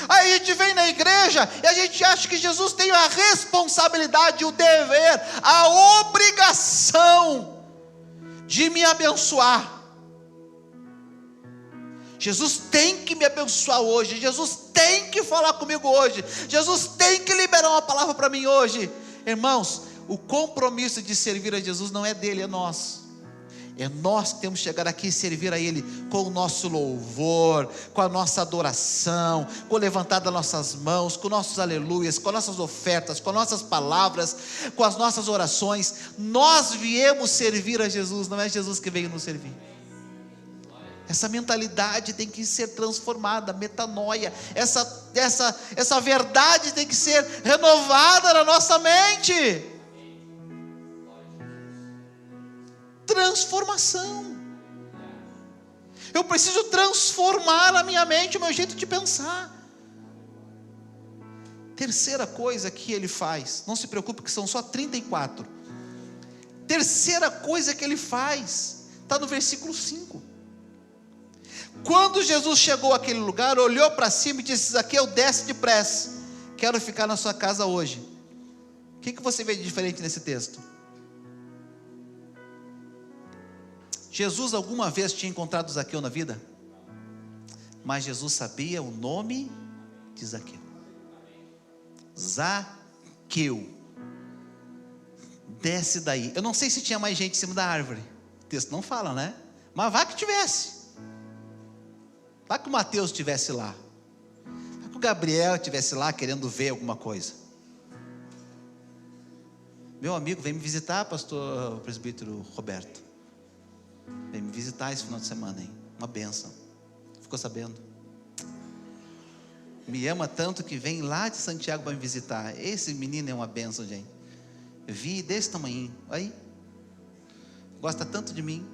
Aí a gente vem na igreja e a gente acha que Jesus tem a responsabilidade, o dever, a obrigação de me abençoar. Jesus tem que me abençoar hoje, Jesus tem que falar comigo hoje, Jesus tem que liberar uma palavra para mim hoje. Irmãos, o compromisso de servir a Jesus não é dele, é nosso. É nós que temos que chegar aqui e servir a Ele com o nosso louvor, com a nossa adoração, com o levantar das nossas mãos, com nossos aleluias, com nossas ofertas, com nossas palavras, com as nossas orações. Nós viemos servir a Jesus, não é Jesus que veio nos servir. Essa mentalidade tem que ser transformada, metanoia, essa verdade tem que ser renovada na nossa mente. Transformação. Eu preciso transformar a minha mente, o meu jeito de pensar. Terceira coisa que ele faz, não se preocupe que são só 34. Terceira coisa que ele faz, está no versículo 5. Quando Jesus chegou àquele lugar, olhou para cima e disse: Zaqueu, desce depressa, quero ficar na sua casa hoje. O que você vê de diferente nesse texto? Jesus alguma vez tinha encontrado Zaqueu na vida? Mas Jesus sabia o nome de Zaqueu. Zaqueu, desce daí. Eu não sei se tinha mais gente em cima da árvore, o texto não fala, né? Mas vá que tivesse. Vá que o Mateus estivesse lá, vá que o Gabriel estivesse lá querendo ver alguma coisa. Meu amigo, vem me visitar, pastor presbítero Roberto. Vem me visitar esse final de semana, hein? Uma bênção. Ficou sabendo? Me ama tanto que vem lá de Santiago para me visitar. Esse menino é uma bênção, gente. Eu vi desse tamanho. Aí. Gosta tanto de mim.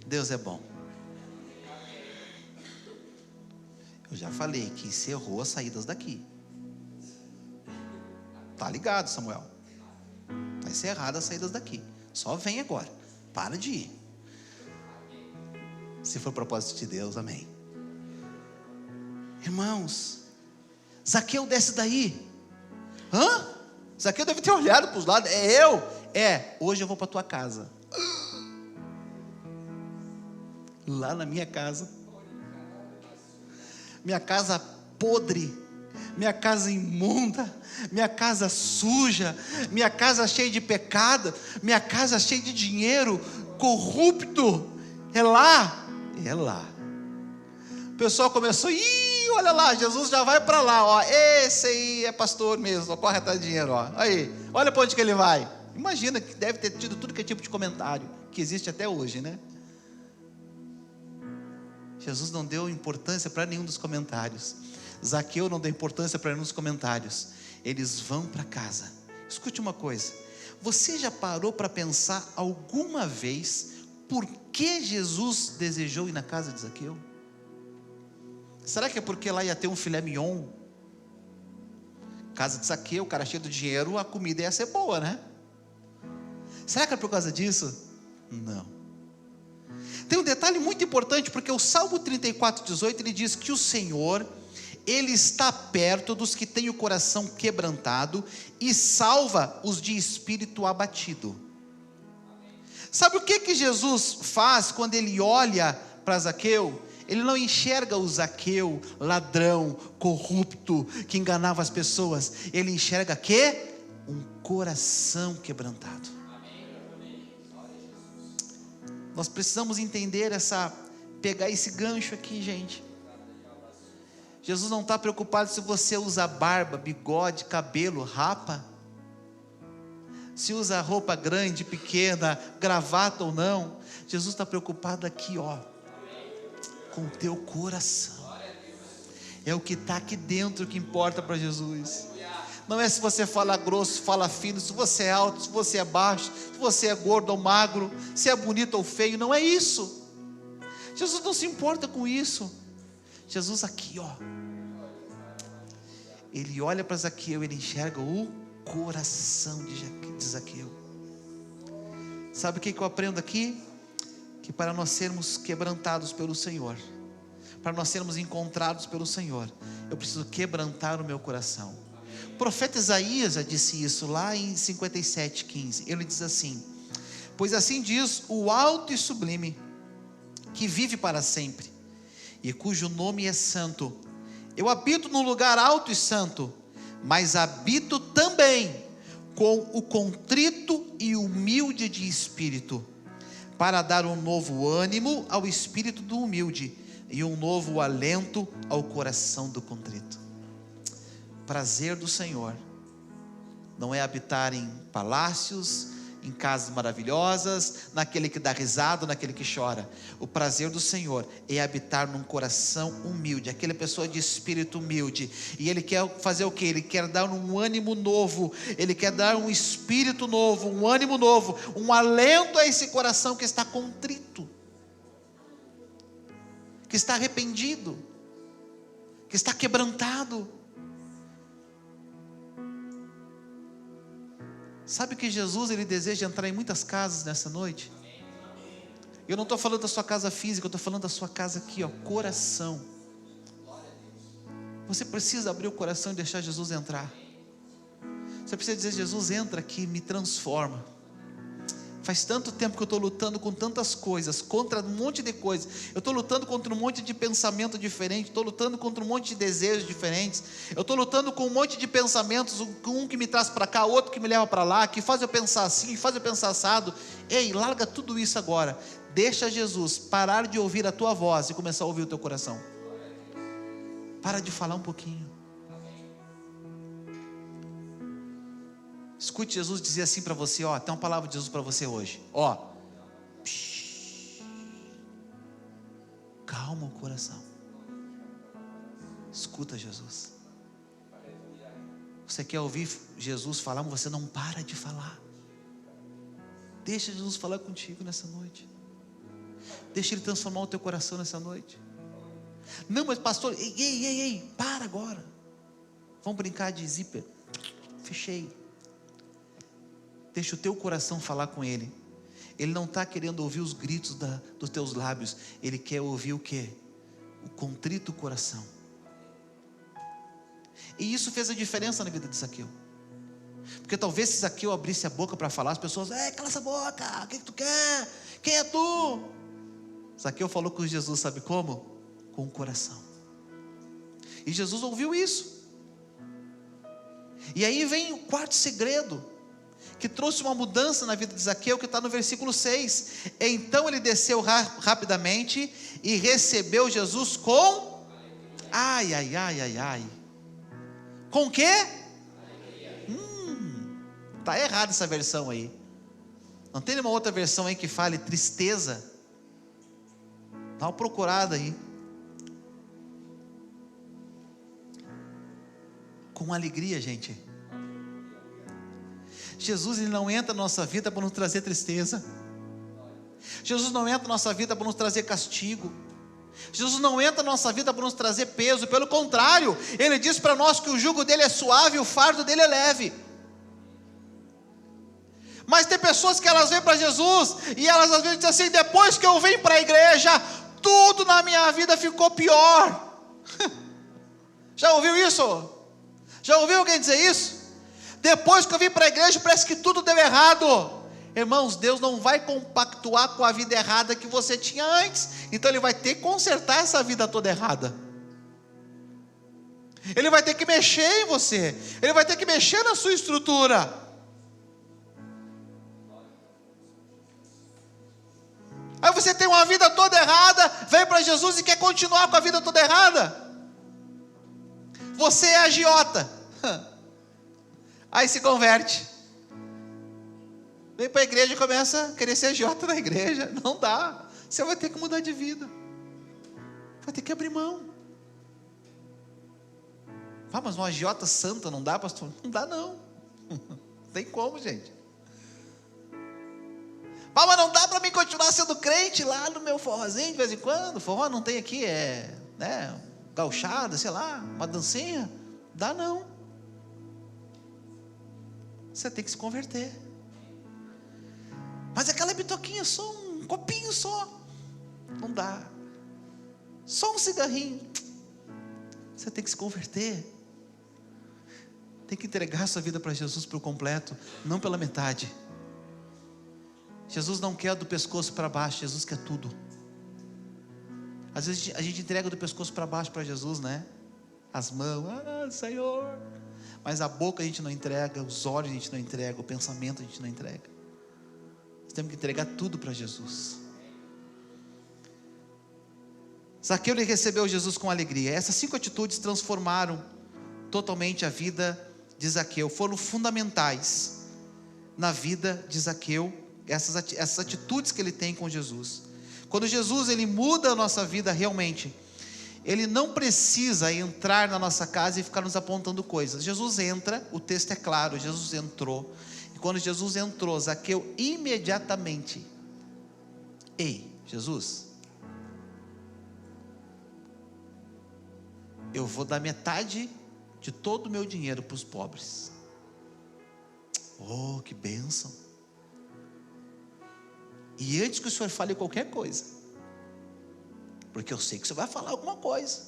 Deus é bom. Eu já falei que encerrou as saídas daqui. Tá ligado, Samuel? Tá encerrada as saídas daqui. Só vem agora, para de ir. Se for propósito de Deus, amém. Irmãos, Zaqueu desce daí. Zaqueu deve ter olhado para os lados. É eu? Hoje eu vou para a tua casa. Lá na minha casa. Minha casa podre, minha casa imunda, minha casa suja, minha casa cheia de pecado, minha casa cheia de dinheiro corrupto. É lá. O pessoal começou: olha lá, Jesus já vai para lá, ó. Esse aí é pastor mesmo, ó, corre atrás de dinheiro, ó. Aí, olha para onde que ele vai. Imagina que deve ter tido tudo que é tipo de comentário que existe até hoje, né? Jesus não deu importância para nenhum dos comentários. Zaqueu não deu importância para nenhum dos comentários. Eles vão para casa. Escute uma coisa. Você já parou para pensar alguma vez por que Jesus desejou ir na casa de Zaqueu? Será que é porque lá ia ter um filé mignon? Casa de Zaqueu, o cara cheio de dinheiro, a comida ia ser boa, né? Será que é por causa disso? Não. Tem um detalhe muito importante, porque o Salmo 34:18, ele diz que o Senhor, Ele está perto dos que têm o coração quebrantado e salva os de espírito abatido. Sabe o que Jesus faz quando Ele olha para Zaqueu? Ele não enxerga o Zaqueu, ladrão, corrupto, que enganava as pessoas. Ele enxerga que? Um coração quebrantado. Nós precisamos entender pegar esse gancho aqui, gente. Jesus não está preocupado se você usa barba, bigode, cabelo, rapa, se usa roupa grande, pequena, gravata ou não. Jesus está preocupado aqui, com o teu coração. É o que está aqui dentro que importa para Jesus. Não é se você fala grosso, fala fino, se você é alto, se você é baixo, se você é gordo ou magro, se é bonito ou feio, não é isso. Jesus não se importa com isso. Jesus aqui, Ele olha para Zaqueu, ele enxerga o coração de Zaqueu. Sabe o que eu aprendo aqui? Que para nós sermos quebrantados pelo Senhor, para nós sermos encontrados pelo Senhor, eu preciso quebrantar o meu coração. O profeta Isaías já disse isso lá em 57:15. Ele diz assim: pois assim diz o alto e sublime, que vive para sempre, e cujo nome é santo. Eu habito num lugar alto e santo, mas habito também com o contrito e humilde de espírito, para dar um novo ânimo ao espírito do humilde, e um novo alento ao coração do contrito. Prazer do Senhor não é habitar em palácios, em casas maravilhosas, naquele que dá risada, naquele que chora. O prazer do Senhor é habitar num coração humilde, aquela pessoa de espírito humilde. E Ele quer fazer o que? Ele quer dar um ânimo novo, Ele quer dar um espírito novo, um ânimo novo, um alento a esse coração que está contrito, que está arrependido, que está quebrantado. Sabe que Jesus, Ele deseja entrar em muitas casas nessa noite? Eu não estou falando da sua casa física, eu estou falando da sua casa aqui, coração. Você precisa abrir o coração e deixar Jesus entrar. Você precisa dizer: Jesus, entra aqui, me transforma. Faz tanto tempo que eu estou lutando com tantas coisas, contra um monte de coisas. Eu estou lutando contra um monte de pensamento diferente, estou lutando contra um monte de desejos diferentes. Eu estou lutando com um monte de pensamentos, um que me traz para cá, outro que me leva para lá, que faz eu pensar assim, faz eu pensar assado. Ei, larga tudo isso agora. Deixa Jesus parar de ouvir a tua voz e começar a ouvir o teu coração. Para de falar um pouquinho. Escute Jesus dizer assim para você, tem uma palavra de Jesus para você hoje, calma o coração, escuta Jesus. Você quer ouvir Jesus falar, mas você não para de falar. Deixa Jesus falar contigo nessa noite, deixa Ele transformar o teu coração nessa noite. Não, mas pastor, ei, para agora, vamos brincar de zíper, fechei. Deixa o teu coração falar com Ele. Ele não está querendo ouvir os gritos dos teus lábios. Ele quer ouvir o quê? O contrito coração. E isso fez a diferença na vida de Zaqueu. Porque talvez se Zaqueu abrisse a boca para falar, as pessoas: cala essa boca, o que tu quer? Quem é tu? Zaqueu falou com Jesus, sabe como? Com o coração. E Jesus ouviu isso. E aí vem o quarto segredo, que trouxe uma mudança na vida de Zaqueu, que está no versículo 6. Então ele desceu rapidamente e recebeu Jesus com com o quê? Está errada essa versão aí. Não tem nenhuma outra versão aí que fale tristeza? Dá uma procurada aí. com alegria, gente. Jesus, ele não entra na nossa vida para nos trazer tristeza. Jesus não entra na nossa vida para nos trazer castigo. Jesus não entra na nossa vida para nos trazer peso. Pelo contrário, ele diz para nós que o jugo dele é suave e o fardo dele é leve. Mas tem pessoas que elas vêm para Jesus e elas às vezes dizem assim: depois que eu vim para a igreja, tudo na minha vida ficou pior. Já ouviu isso? Já ouviu alguém dizer isso? Depois que eu vim para a igreja, parece que tudo deu errado. Irmãos, Deus não vai compactuar com a vida errada que você tinha antes. Então Ele vai ter que consertar essa vida toda errada. Ele vai ter que mexer em você. Ele vai ter que mexer na sua estrutura. Aí você tem uma vida toda errada, vem para Jesus e quer continuar com a vida toda errada. Você é agiota. Aí se converte. Vem para a igreja e começa a querer ser agiota na igreja. Não dá. Você vai ter que mudar de vida. Vai ter que abrir mão. Ah, mas uma agiota santa não dá, pastor? Não dá não. Não tem como, gente. Ah, mas não dá para mim continuar sendo crente lá no meu forrozinho de vez em quando. Forró não tem aqui, gauchada, sei lá, uma dancinha. Dá não. Você tem que se converter. Mas aquela bitoquinha só, um copinho só, não dá. Só um cigarrinho. Você tem que se converter. Tem que entregar sua vida para Jesus por completo, não pela metade. Jesus não quer do pescoço para baixo, Jesus quer tudo. Às vezes a gente entrega do pescoço para baixo para Jesus, né? As mãos, Senhor. Mas a boca a gente não entrega, os olhos a gente não entrega, o pensamento a gente não entrega. Nós temos que entregar tudo para Jesus. Zaqueu, ele recebeu Jesus com alegria. Essas 5 atitudes transformaram totalmente a vida de Zaqueu, foram fundamentais na vida de Zaqueu, essas atitudes que ele tem com Jesus. Quando Jesus, ele muda a nossa vida realmente, ele não precisa entrar na nossa casa e ficar nos apontando coisas. Jesus entra, o texto é claro, Jesus entrou, e quando Jesus entrou, Zaqueu imediatamente: ei, Jesus, eu vou dar metade de todo o meu dinheiro para os pobres. Oh, que bênção! E antes que o senhor fale qualquer coisa, porque eu sei que o senhor vai falar alguma coisa,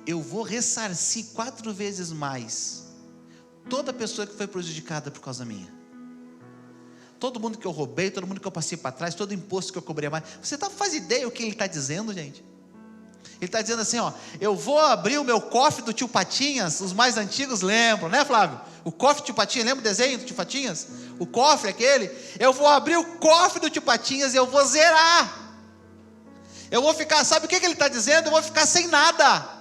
eu vou ressarcir 4 vezes mais toda pessoa que foi prejudicada por causa minha. Todo mundo que eu roubei, todo mundo que eu passei para trás, todo imposto que eu cobrei mais. Você faz ideia o que ele está dizendo, gente? Ele está dizendo assim, eu vou abrir o meu cofre do tio Patinhas. Os mais antigos lembram, né, Flávio? O cofre do tio Patinhas, lembra o desenho do tio Patinhas? O cofre aquele, eu vou abrir o cofre do tio Patinhas e eu vou zerar. Eu vou ficar, sabe o que ele está dizendo? Eu vou ficar sem nada.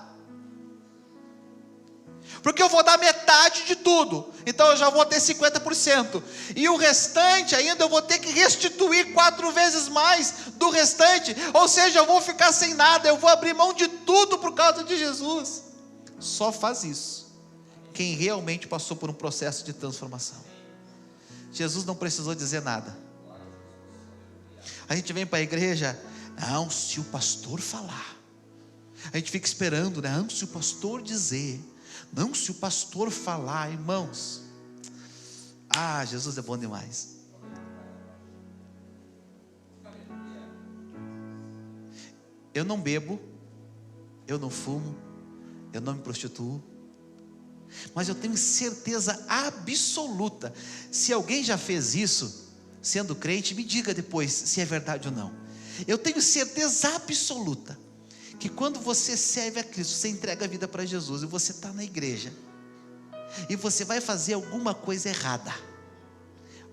Porque eu vou dar metade de tudo, então eu já vou ter 50%, e o restante ainda eu vou ter que restituir 4 vezes mais do restante, ou seja, eu vou ficar sem nada, eu vou abrir mão de tudo por causa de Jesus. Só faz isso quem realmente passou por um processo de transformação. Jesus não precisou dizer nada. A gente vem para a igreja, não, se o pastor falar, a gente fica esperando, né? Não, se o pastor dizer, não, se o pastor falar, irmãos. Jesus é bom demais. Eu não bebo, eu não fumo, eu não me prostituo, mas eu tenho certeza absoluta, se alguém já fez isso, sendo crente, me diga depois se é verdade ou não. Eu tenho certeza absoluta que quando você serve a Cristo, você entrega a vida para Jesus, e você está na igreja, e você vai fazer alguma coisa errada.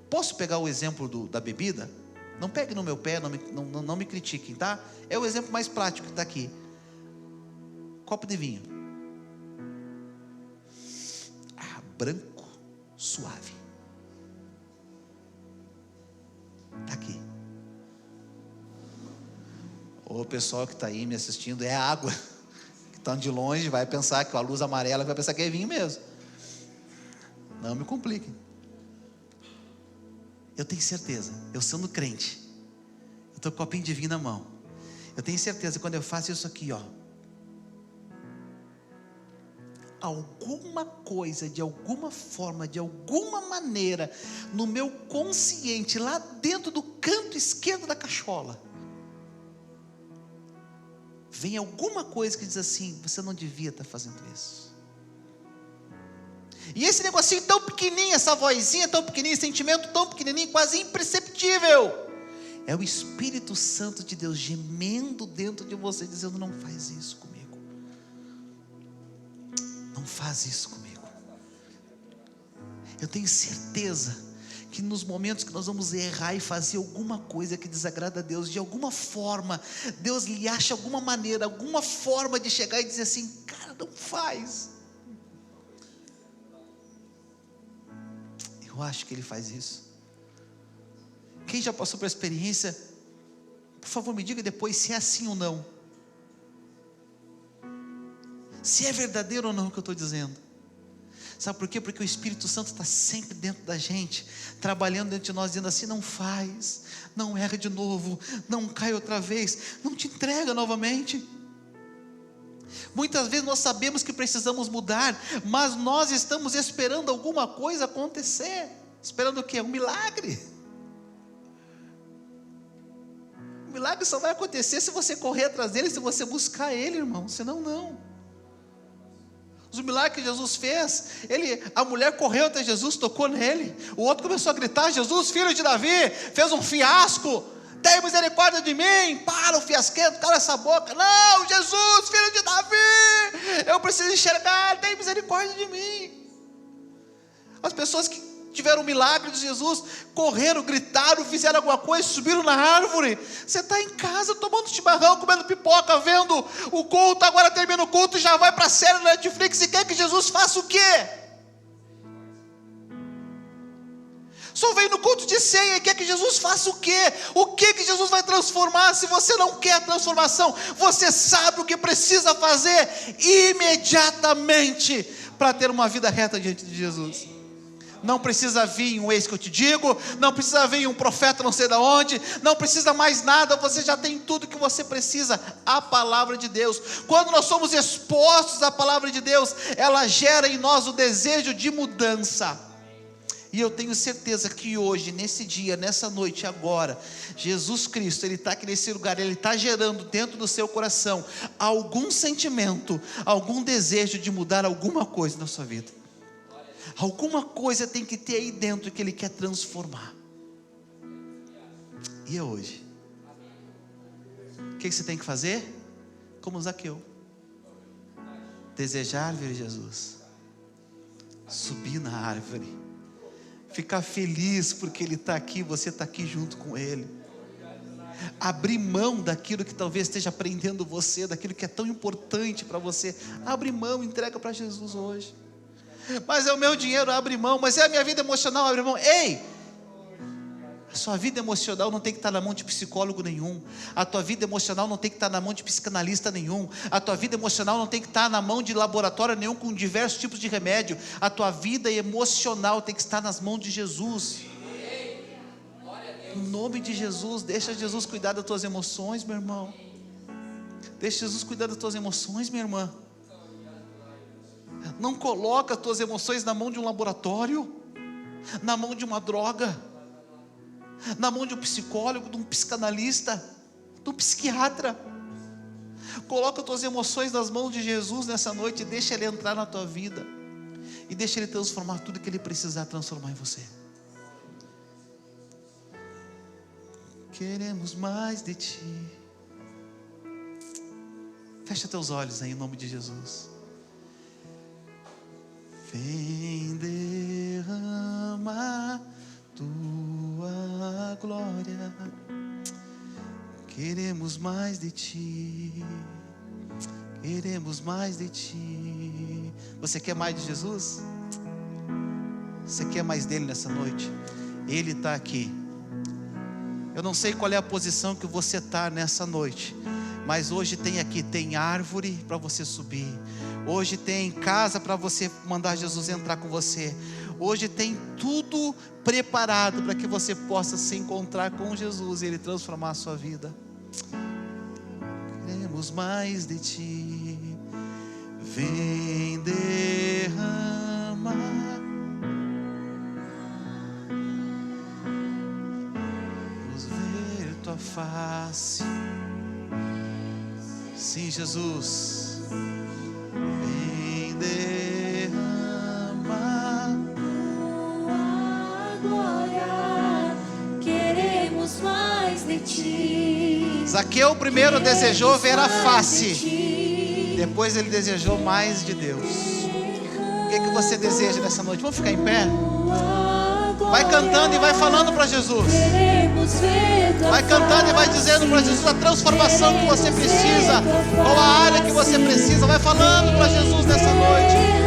Posso pegar o exemplo da bebida? Não pegue no meu pé, não me critiquem, tá? É o exemplo mais prático que está aqui. Copo de vinho, branco, suave, está aqui. O pessoal que está aí me assistindo, é a água que Estando de longe, vai pensar que a luz amarela, vai pensar que é vinho mesmo. Não me compliquem. Eu tenho certeza, eu sendo crente, eu estou com o copinho de vinho na mão. Eu tenho certeza que quando eu faço isso aqui, ó, alguma coisa, de alguma forma, de alguma maneira, no meu consciente, lá dentro do canto esquerdo da cachola, vem alguma coisa que diz assim: você não devia estar fazendo isso. E esse negocinho tão pequenininho, essa vozinha tão pequenininha, esse sentimento tão pequenininho, quase imperceptível, é o Espírito Santo de Deus gemendo dentro de você, dizendo: não faz isso comigo, não faz isso comigo. Eu tenho certeza que nos momentos que nós vamos errar e fazer alguma coisa que desagrada a Deus, de alguma forma, Deus lhe acha alguma maneira, alguma forma de chegar e dizer assim: cara, não faz. Eu acho que Ele faz isso. Quem já passou por experiência, por favor me diga depois se é assim ou não, se é verdadeiro ou não o que eu estou dizendo. Sabe por quê? Porque o Espírito Santo está sempre dentro da gente, trabalhando dentro de nós, dizendo assim: não faz, não erra de novo, não cai outra vez, não te entrega novamente. Muitas vezes nós sabemos que precisamos mudar, mas nós estamos esperando alguma coisa acontecer. Esperando o quê? Um milagre. O milagre só vai acontecer se você correr atrás dele, se você buscar ele, irmão, senão não. Os milagres que Jesus fez, a mulher correu até Jesus, tocou nele, o outro começou a gritar: Jesus, filho de Davi, fez um fiasco, tem misericórdia de mim. Para o fiasquento, cala essa boca. Não, Jesus, filho de Davi, eu preciso enxergar, tem misericórdia de mim. As pessoas que tiveram o milagre de Jesus, correram, gritaram, fizeram alguma coisa, subiram na árvore. Você está em casa tomando chimarrão, comendo pipoca, vendo o culto, agora termina o culto e já vai para a série da Netflix e quer que Jesus faça o quê? Só vem no culto de ceia e quer que Jesus faça o quê? O que Jesus vai transformar? Se você não quer transformação, você sabe o que precisa fazer imediatamente para ter uma vida reta diante de Jesus. Não precisa vir um ex que eu te digo, não precisa vir um profeta não sei de onde, não precisa mais nada, você já tem tudo que você precisa, a palavra de Deus. Quando nós somos expostos à palavra de Deus, ela gera em nós o desejo de mudança. E eu tenho certeza que hoje, nesse dia, nessa noite, agora, Jesus Cristo, Ele está aqui nesse lugar, Ele está gerando dentro do seu coração algum sentimento, algum desejo de mudar alguma coisa na sua vida. Alguma coisa tem que ter aí dentro que Ele quer transformar. E é hoje. O que você tem que fazer? Como Zaqueu: desejar ver Jesus, subir na árvore, ficar feliz porque Ele está aqui, você está aqui junto com Ele, abrir mão daquilo que talvez esteja prendendo você, daquilo que é tão importante para você. Abre mão, entrega para Jesus hoje. Mas é o meu dinheiro, abre mão. Mas é a minha vida emocional, abre mão. Ei, a sua vida emocional não tem que estar na mão de psicólogo nenhum. A tua vida emocional não tem que estar na mão de psicanalista nenhum. A tua vida emocional não tem que estar na mão de laboratório nenhum com diversos tipos de remédio. A tua vida emocional tem que estar nas mãos de Jesus. Em nome de Jesus, deixa Jesus cuidar das tuas emoções, meu irmão. Deixa Jesus cuidar das tuas emoções, minha irmã. Não coloca as tuas emoções na mão de um laboratório, na mão de uma droga, na mão de um psicólogo, de um psicanalista, de um psiquiatra. Coloca as tuas emoções nas mãos de Jesus nessa noite e deixa Ele entrar na tua vida e deixa Ele transformar tudo que Ele precisar transformar em você. Queremos mais de Ti. Fecha teus olhos aí em nome de Jesus. Vem derrama Tua glória, queremos mais de Ti, queremos mais de Ti. Você quer mais de Jesus? Você quer mais dele nessa noite? Ele está aqui. Eu não sei qual é a posição que você está nessa noite, Mas hoje tem árvore para você subir. Hoje tem casa para você mandar Jesus entrar com você. Hoje tem tudo preparado para que você possa se encontrar com Jesus e Ele transformar a sua vida. Queremos mais de Ti. Vem derrama. Vamos ver Tua face. Sim, Jesus. Vem derrama Tua glória. Queremos mais de Ti. Zaqueu primeiro desejou ver a face, depois ele desejou mais de Deus. O que você deseja nessa noite? Vamos ficar em pé? Vai cantando e vai falando para Jesus. Vai cantando e vai dizendo para Jesus a transformação que você precisa, qual a área que você precisa. Vai falando para Jesus nessa noite.